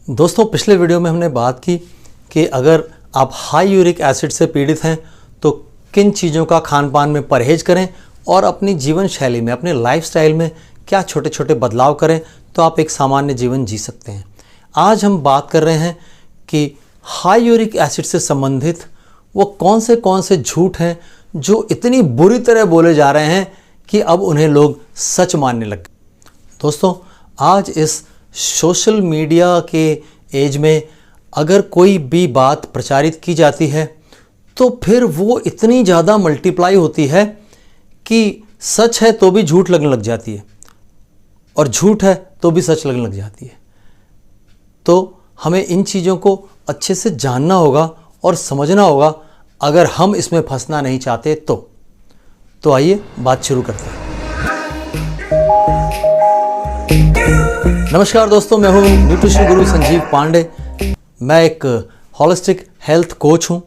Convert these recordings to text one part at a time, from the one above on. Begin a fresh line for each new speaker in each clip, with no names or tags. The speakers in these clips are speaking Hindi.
दोस्तों, पिछले वीडियो में हमने बात की कि अगर आप हाई यूरिक एसिड से पीड़ित हैं तो किन चीज़ों का खान पान में परहेज करें और अपनी जीवन शैली में, अपने लाइफस्टाइल में क्या छोटे छोटे बदलाव करें तो आप एक सामान्य जीवन जी सकते हैं। आज हम बात कर रहे हैं कि हाई यूरिक एसिड से संबंधित वो कौन से झूठ हैं जो इतनी बुरी तरह बोले जा रहे हैं कि अब उन्हें लोग सच मानने लग गए। दोस्तों, आज इस सोशल मीडिया के एज में अगर कोई भी बात प्रचारित की जाती है तो फिर वो इतनी ज़्यादा मल्टीप्लाई होती है कि सच है तो भी झूठ लगने लग जाती है और झूठ है तो भी सच लगने लग जाती है। तो हमें इन चीज़ों को अच्छे से जानना होगा और समझना होगा अगर हम इसमें फंसना नहीं चाहते तो आइए बात शुरू करते हैं। नमस्कार दोस्तों, मैं हूं न्यूट्रिशन गुरु संजीव पांडे। मैं एक होलिस्टिक हेल्थ कोच हूं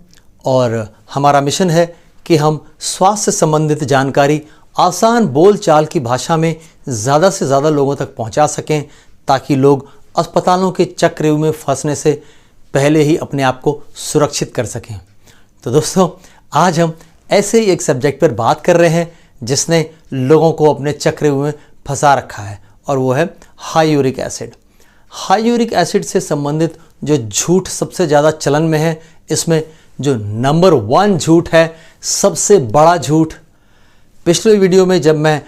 और हमारा मिशन है कि हम स्वास्थ्य से संबंधित जानकारी आसान बोलचाल की भाषा में ज़्यादा से ज़्यादा लोगों तक पहुंचा सकें ताकि लोग अस्पतालों के चक्रव्यूह में फंसने से पहले ही अपने आप को सुरक्षित कर सकें। तो दोस्तों, आज हम ऐसे ही एक सब्जेक्ट पर बात कर रहे हैं जिसने लोगों को अपने चक्रव्यूह में फंसा रखा है और वो है high uric acid. High uric acid से संबंधित जो झूठ सबसे ज़्यादा चलन में है, इसमें जो नंबर 1 झूठ है, सबसे बड़ा झूठ, पिछले वीडियो में जब मैं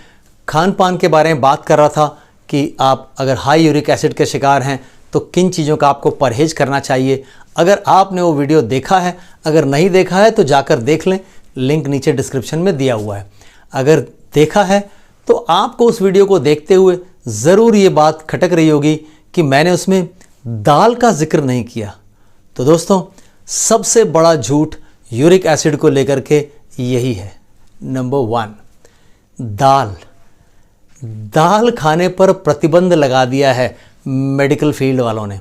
खान पान के बारे में बात कर रहा था कि आप अगर हाई यूरिक एसिड के शिकार हैं तो किन चीज़ों का आपको परहेज करना चाहिए। अगर आपने वो वीडियो देखा है, अगर नहीं देखा है तो जाकर देख लें, लिंक नीचे डिस्क्रिप्शन में दिया हुआ है। अगर देखा है तो आपको उस वीडियो को देखते हुए ज़रूर ये बात खटक रही होगी कि मैंने उसमें दाल का जिक्र नहीं किया। तो दोस्तों, सबसे बड़ा झूठ यूरिक एसिड को लेकर के यही है। नंबर 1, दाल खाने पर प्रतिबंध लगा दिया है मेडिकल फील्ड वालों ने,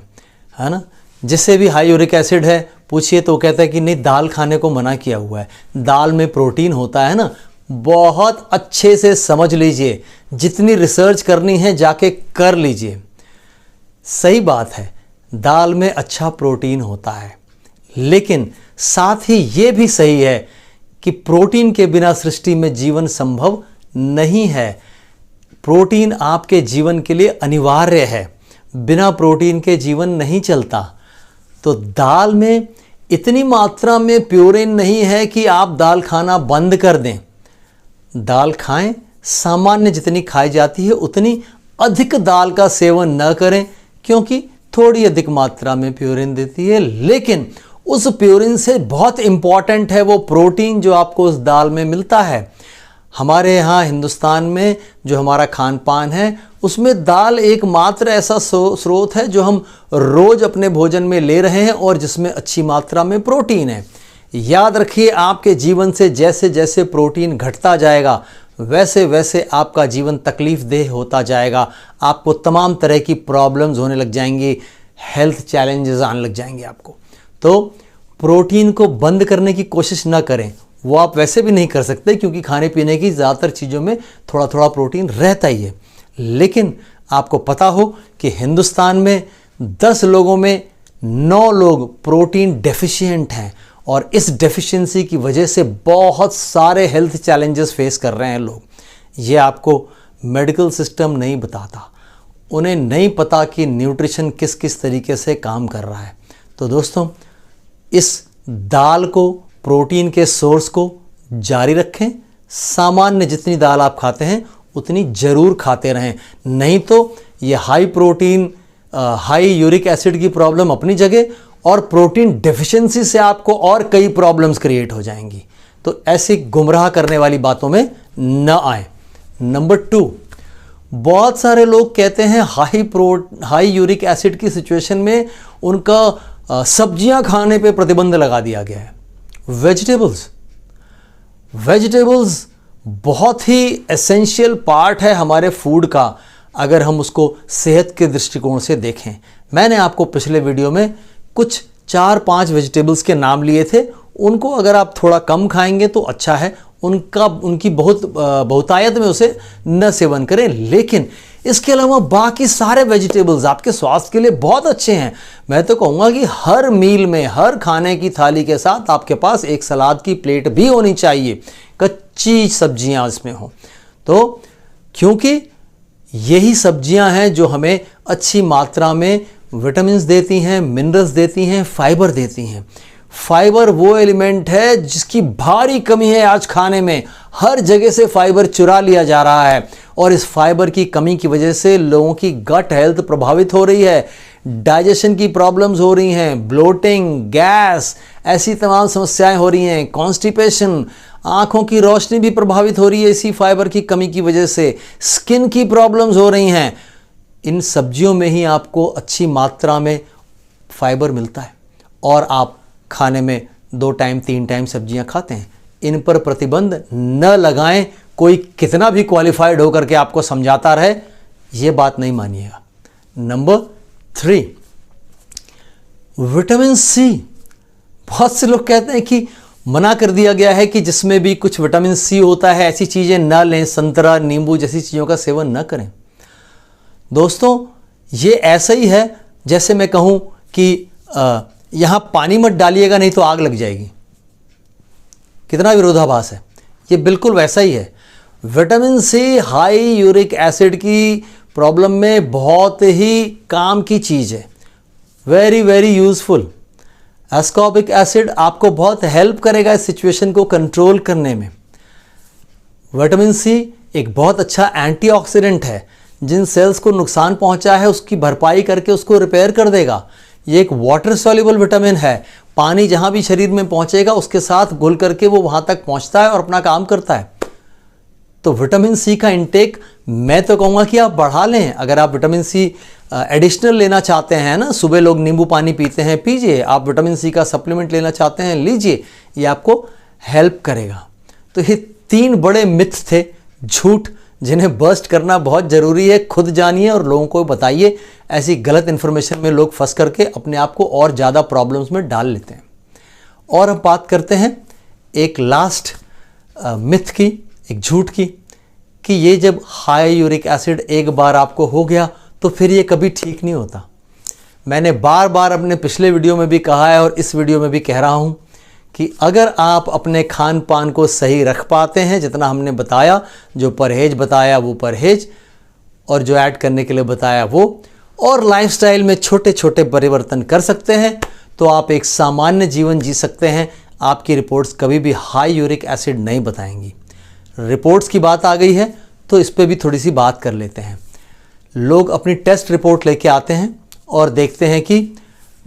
है ना। जिससे भी हाई यूरिक एसिड है पूछिए तो कहता है कि नहीं, दाल खाने को मना किया हुआ है, दाल में प्रोटीन होता है ना। बहुत अच्छे से समझ लीजिए, जितनी रिसर्च करनी है जाके कर लीजिए। सही बात है, दाल में अच्छा प्रोटीन होता है, लेकिन साथ ही ये भी सही है कि प्रोटीन के बिना सृष्टि में जीवन संभव नहीं है। प्रोटीन आपके जीवन के लिए अनिवार्य है, बिना प्रोटीन के जीवन नहीं चलता। तो दाल में इतनी मात्रा में प्योरीन नहीं है कि आप दाल खाना बंद कर दें। दाल खाएं, सामान्य जितनी खाई जाती है उतनी अधिक दाल का सेवन न करें, क्योंकि थोड़ी अधिक मात्रा में प्योरीन देती है, लेकिन उस प्योरीन से बहुत इंपॉर्टेंट है वो प्रोटीन जो आपको उस दाल में मिलता है। हमारे यहाँ हिंदुस्तान में जो हमारा खान पान है उसमें दाल एकमात्र ऐसा स्रोत है जो हम रोज़ अपने भोजन में ले रहे हैं और जिसमें अच्छी मात्रा में प्रोटीन है। याद रखिए, आपके जीवन से जैसे जैसे प्रोटीन घटता जाएगा वैसे वैसे आपका जीवन तकलीफ देह होता जाएगा। आपको तमाम तरह की प्रॉब्लम्स होने लग जाएंगी, हेल्थ चैलेंजेस आने लग जाएंगे आपको। तो प्रोटीन को बंद करने की कोशिश ना करें, वो आप वैसे भी नहीं कर सकते क्योंकि खाने पीने की ज़्यादातर चीज़ों में थोड़ा थोड़ा प्रोटीन रहता ही है। लेकिन आपको पता हो कि हिंदुस्तान में 10 लोगों में 9 लोग प्रोटीन डेफिशिएंट हैं और इस डेफिशिएंसी की वजह से बहुत सारे हेल्थ चैलेंजेस फेस कर रहे हैं लोग। ये आपको मेडिकल सिस्टम नहीं बताता, उन्हें नहीं पता कि न्यूट्रिशन किस किस तरीके से काम कर रहा है। तो दोस्तों, इस दाल को, प्रोटीन के सोर्स को जारी रखें। सामान्य जितनी दाल आप खाते हैं उतनी ज़रूर खाते रहें, नहीं तो ये high protein high uric acid की प्रॉब्लम अपनी जगह और प्रोटीन डेफिशिएंसी से आपको और कई प्रॉब्लम्स क्रिएट हो जाएंगी। तो ऐसी गुमराह करने वाली बातों में न आए। नंबर 2, बहुत सारे लोग कहते हैं हाई यूरिक एसिड की सिचुएशन में उनका सब्जियां खाने पे प्रतिबंध लगा दिया गया है। वेजिटेबल्स बहुत ही एसेंशियल पार्ट है हमारे फूड का, अगर हम उसको सेहत के दृष्टिकोण से देखें। मैंने आपको पिछले वीडियो में कुछ 4-5 वेजिटेबल्स के नाम लिए थे, उनको अगर आप थोड़ा कम खाएंगे तो अच्छा है, उनकी बहुतायत में उसे न सेवन करें। लेकिन इसके अलावा बाकी सारे वेजिटेबल्स आपके स्वास्थ्य के लिए बहुत अच्छे हैं। मैं तो कहूँगा कि हर मील में, हर खाने की थाली के साथ आपके पास एक सलाद की प्लेट भी होनी चाहिए, कच्ची सब्जियां इसमें हो। तो क्योंकि यही सब्जियां हैं जो हमें अच्छी मात्रा में विटामिन्स देती हैं, मिनरल्स देती हैं, फाइबर देती हैं। फाइबर वो एलिमेंट है जिसकी भारी कमी है आज खाने में। हर जगह से फाइबर चुरा लिया जा रहा है और इस फाइबर की कमी की वजह से लोगों की गट हेल्थ प्रभावित हो रही है, डाइजेशन की प्रॉब्लम्स हो रही हैं, ब्लोटिंग, गैस, ऐसी तमाम समस्याएं हो रही हैं, कॉन्स्टिपेशन, आंखों की रोशनी भी प्रभावित हो रही है इसी फाइबर की कमी की वजह से, स्किन की प्रॉब्लम्स हो रही हैं। इन सब्जियों में ही आपको अच्छी मात्रा में फाइबर मिलता है और आप खाने में 2 टाइम 3 टाइम सब्जियां खाते हैं। इन पर प्रतिबंध न लगाएं। कोई कितना भी क्वालिफाइड होकर के आपको समझाता रहे, यह बात नहीं मानिएगा। Number 3, vitamin C. बहुत से लोग कहते हैं कि मना कर दिया गया है कि जिसमें भी कुछ विटामिन सी होता है ऐसी चीजें न लें, संतरा, नींबू जैसी चीजों का सेवन न करें। दोस्तों, ये ऐसा ही है जैसे मैं कहूं कि यहां पानी मत डालिएगा नहीं तो आग लग जाएगी। कितना विरोधाभास है। ये बिल्कुल वैसा ही है। Vitamin C high uric acid की प्रॉब्लम में बहुत ही काम की चीज़ है, very very useful. Ascorbic acid आपको बहुत हेल्प करेगा इस सिचुएशन को कंट्रोल करने में। विटामिन सी एक बहुत अच्छा एंटीऑक्सीडेंट है, जिन सेल्स को नुकसान पहुंचा है उसकी भरपाई करके उसको रिपेयर कर देगा। ये एक वाटर सॉल्युबल विटामिन है। पानी जहां भी शरीर में पहुंचेगा उसके साथ घुल करके वो वहां तक पहुंचता है और अपना काम करता है। तो विटामिन सी का इंटेक मैं तो कहूँगा कि आप बढ़ा लें। अगर आप विटामिन सी एडिशनल लेना चाहते हैं ना, सुबह लोग नींबू पानी पीते हैं, पीजिए। आप विटामिन सी का सप्लीमेंट लेना चाहते हैं, लीजिए, ये आपको हेल्प करेगा। तो ये 3 बड़े मिथ्स थे, झूठ, जिन्हें बर्स्ट करना बहुत ज़रूरी है। खुद जानिए और लोगों को बताइए। ऐसी गलत इन्फॉर्मेशन में लोग फंस करके अपने आप को और ज़्यादा प्रॉब्लम्स में डाल लेते हैं। और अब बात करते हैं एक लास्ट मिथ की, एक झूठ की, कि ये जब हाई यूरिक एसिड एक बार आपको हो गया तो फिर ये कभी ठीक नहीं होता। मैंने बार बार अपने पिछले वीडियो में भी कहा है और इस वीडियो में भी कह रहा हूँ कि अगर आप अपने खान पान को सही रख पाते हैं, जितना हमने बताया, जो परहेज बताया वो परहेज, और जो ऐड करने के लिए बताया वो, और लाइफस्टाइल में छोटे छोटे परिवर्तन कर सकते हैं, तो आप एक सामान्य जीवन जी सकते हैं। आपकी रिपोर्ट्स कभी भी हाई यूरिक एसिड नहीं बताएंगी। रिपोर्ट्स की बात आ गई है तो इस पर भी थोड़ी सी बात कर लेते हैं। लोग अपनी टेस्ट रिपोर्ट लेके आते हैं और देखते हैं कि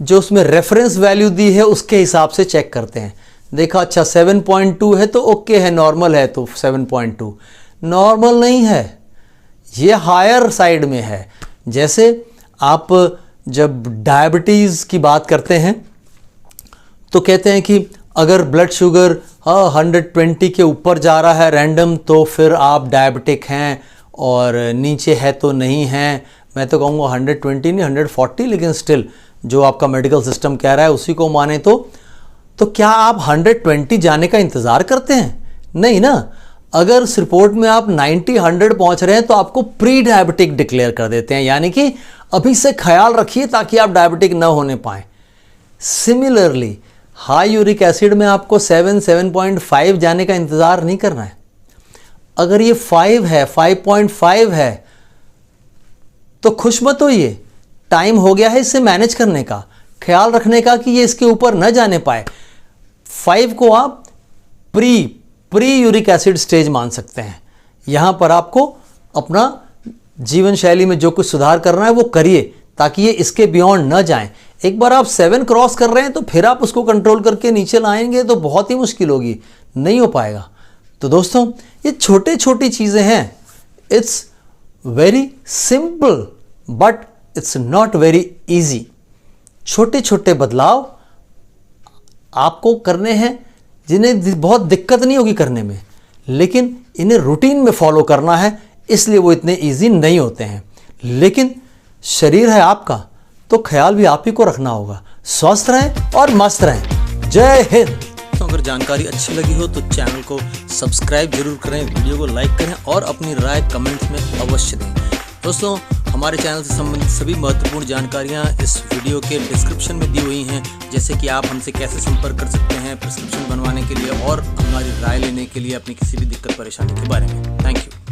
जो उसमें रेफरेंस वैल्यू दी है उसके हिसाब से चेक करते हैं। देखा, अच्छा 7.2 है तो ओके है, नॉर्मल है, तो 7.2 नॉर्मल नहीं है, ये हायर साइड में है। जैसे आप जब डायबिटीज़ की बात करते हैं तो कहते हैं कि अगर ब्लड शुगर 120 के ऊपर जा रहा है रैंडम, तो फिर आप डायबिटिक हैं, और नीचे है तो नहीं हैं। मैं तो कहूँगा 120 नहीं 140, लेकिन स्टिल जो आपका मेडिकल सिस्टम कह रहा है उसी को माने तो क्या आप 120 जाने का इंतज़ार करते हैं? नहीं ना। अगर उस रिपोर्ट में आप 90-100 पहुँच रहे हैं तो आपको प्री डायबिटिक डिक्लेयर कर देते हैं, यानी कि अभी से ख्याल रखिए ताकि आप डायबिटिक ना होने पाएँ। सिमिलरली हाई यूरिक एसिड में आपको 7.5 जाने का इंतज़ार नहीं करना है। अगर ये 5 है, 5.5 है, तो खुश मत होइए, टाइम हो गया है इससे मैनेज करने का, ख्याल रखने का कि ये इसके ऊपर न जाने पाए। 5 को आप प्री यूरिक एसिड स्टेज मान सकते हैं। यहां पर आपको अपना जीवन शैली में जो कुछ सुधार करना है वो करिए ताकि ये इसके बियॉन्ड न जाएं। एक बार आप 7 क्रॉस कर रहे हैं तो फिर आप उसको कंट्रोल करके नीचे लाएंगे तो बहुत ही मुश्किल होगी, नहीं हो पाएगा। तो दोस्तों, ये छोटी छोटी चीज़ें हैं। It's very simple but it's not very easy. छोटे छोटे बदलाव आपको करने हैं जिन्हें बहुत दिक्कत नहीं होगी करने में, लेकिन इन्हें रूटीन में फॉलो करना है, इसलिए वो इतने इजी नहीं होते हैं। लेकिन शरीर है आपका तो ख्याल भी आप ही को रखना होगा। स्वस्थ रहें और मस्त रहें। जय हिंद। दोस्तों अगर जानकारी अच्छी लगी हो तो चैनल को सब्सक्राइब जरूर करें, वीडियो को लाइक करें और अपनी राय कमेंट्स में अवश्य दें। दोस्तों हमारे चैनल से संबंधित सभी महत्वपूर्ण जानकारियाँ इस वीडियो के डिस्क्रिप्शन में दी हुई हैं, जैसे कि आप हमसे कैसे संपर्क कर सकते हैं प्रिस्क्रिप्शन बनवाने के लिए और हमारी राय लेने के लिए अपनी किसी भी दिक्कत परेशानी के बारे में। Thank you.